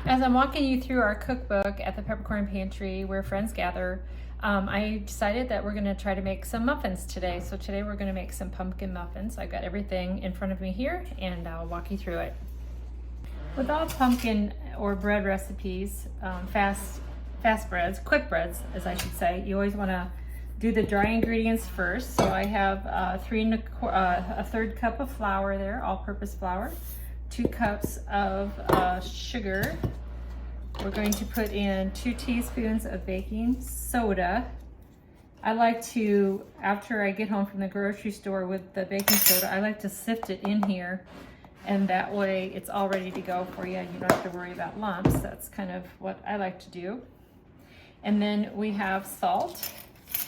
As I'm walking you through our cookbook at the Peppercorn Pantry where friends gather, I decided that we're going to try to make some muffins today. So today we're going to make some pumpkin muffins. I've got everything in front of me here and I'll walk you through it. With all pumpkin or bread recipes, fast breads, quick breads as I should say, you always want to do the dry ingredients first. So I have a 1/3 cup of flour there, all-purpose flour, 2 cups of sugar. We're going to put in 2 teaspoons of baking soda. I like to, after I get home from the grocery store with the baking soda, I like to sift it in here, and that way it's all ready to go for you. You don't have to worry about lumps. That's kind of what I like to do. And then we have salt.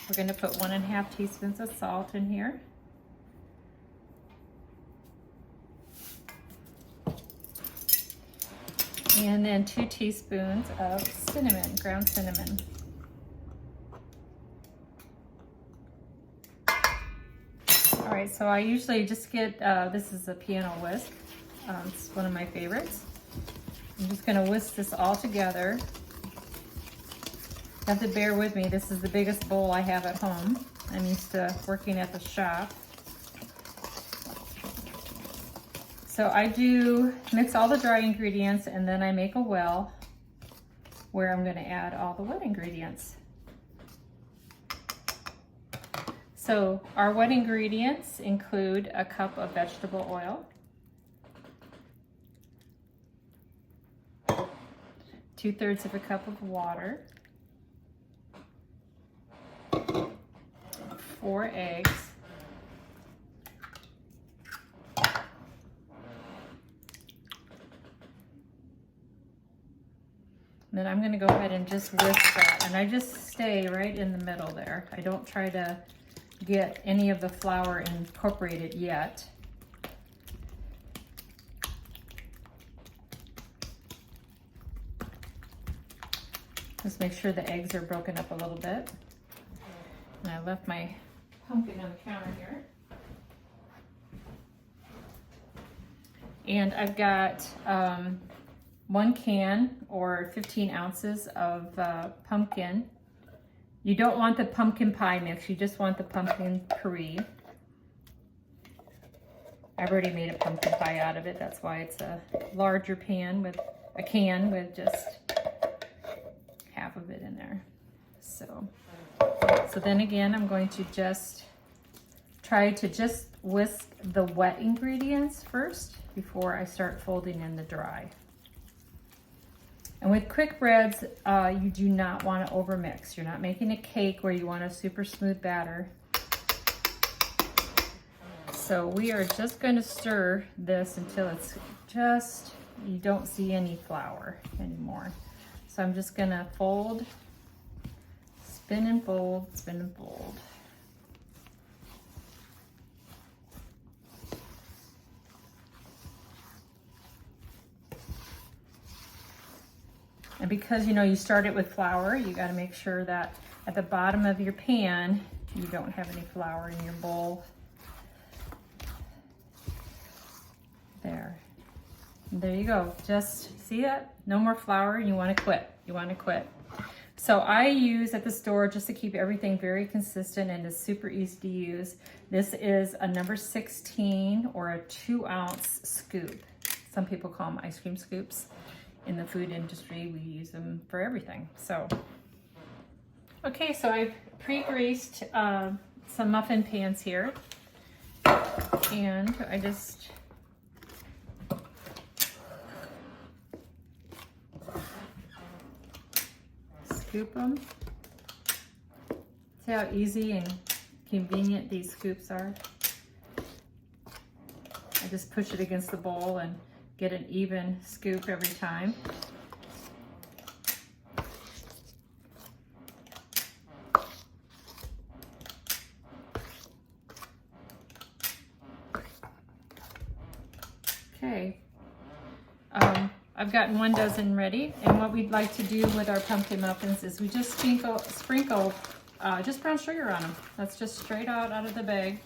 We're going to put 1½ teaspoons of salt in here. And then 2 teaspoons of cinnamon, ground cinnamon. All right, so I usually just get, this is a piano whisk. It's one of my favorites. I'm just gonna whisk this all together. You have to bear with me. This is the biggest bowl I have at home. I'm used to working at the shop. So I do mix all the dry ingredients and then I make a well where I'm going to add all the wet ingredients. So our wet ingredients include a cup of vegetable oil, 2/3 of a cup of water, 4 eggs, then I'm going to go ahead and just whisk that, and I just stay right in the middle there. I don't try to get any of the flour incorporated yet. Just make sure the eggs are broken up a little bit. And I left my pumpkin on the counter here. And I've got 1 can or 15 ounces of pumpkin. You don't want the pumpkin pie mix, you just want the pumpkin puree. I've already made a pumpkin pie out of it, that's why it's a larger pan with a can with just half of it in there. So then again, I'm going to just try to just whisk the wet ingredients first before I start folding in the dry. And with quick breads, you do not want to overmix. You're not making a cake where you want a super smooth batter. So we are just going to stir this until it's just, you don't see any flour anymore. So I'm just going to fold, spin and fold, spin and fold. And because you start it with flour, you got to make sure that at the bottom of your pan, you don't have any flour in your bowl. There. And there you go. Just see that? No more flour and you want to quit. You want to quit. So I use at the store, just to keep everything very consistent and it's super easy to use, this is a number 16 or a 2-ounce scoop. Some people call them ice cream scoops. In the food industry, we use them for everything. So, okay, so I've pre-greased some muffin pans here, and I just scoop them. See how easy and convenient these scoops are? I just push it against the bowl and get an even scoop every time. Okay, I've gotten 1 dozen ready, and what we'd like to do with our pumpkin muffins is we just sprinkle just brown sugar on them. That's just straight out of the bag.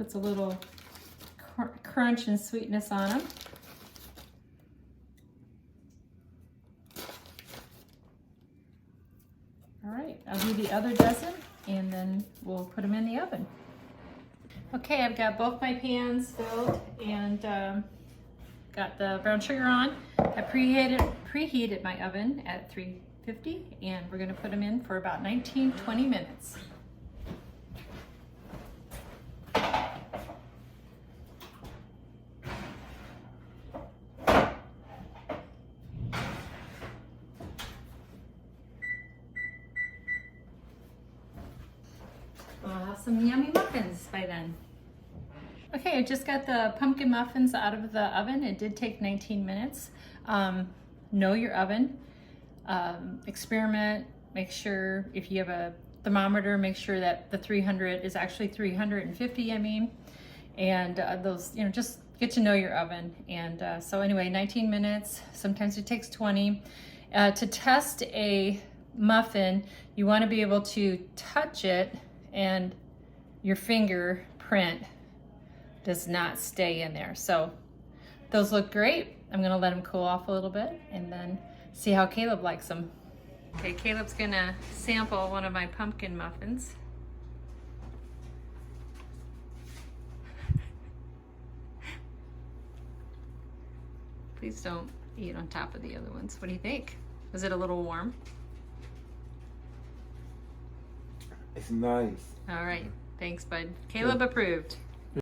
Puts a little crunch and sweetness on them. All right, I'll do the other dozen and then we'll put them in the oven. Okay, I've got both my pans filled and got the brown sugar on. I preheated my oven at 350 and we're gonna put them in for about 19-20 minutes. I'll have some yummy muffins by then. Okay, I just got the pumpkin muffins out of the oven. It did take 19 minutes. Know your oven. Experiment. Make sure if you have a thermometer, make sure that the 300 is actually 350, I mean. And those, you know, just get to know your oven. And so anyway, 19 minutes. Sometimes it takes 20. To test a muffin, you want to be able to touch it and your fingerprint does not stay in there. So those look great. I'm gonna let them cool off a little bit and then see how Caleb likes them. Okay, Caleb's gonna sample one of my pumpkin muffins. Please don't eat on top of the other ones. What do you think? Was it a little warm? It's nice. All right, thanks, bud. Caleb approved.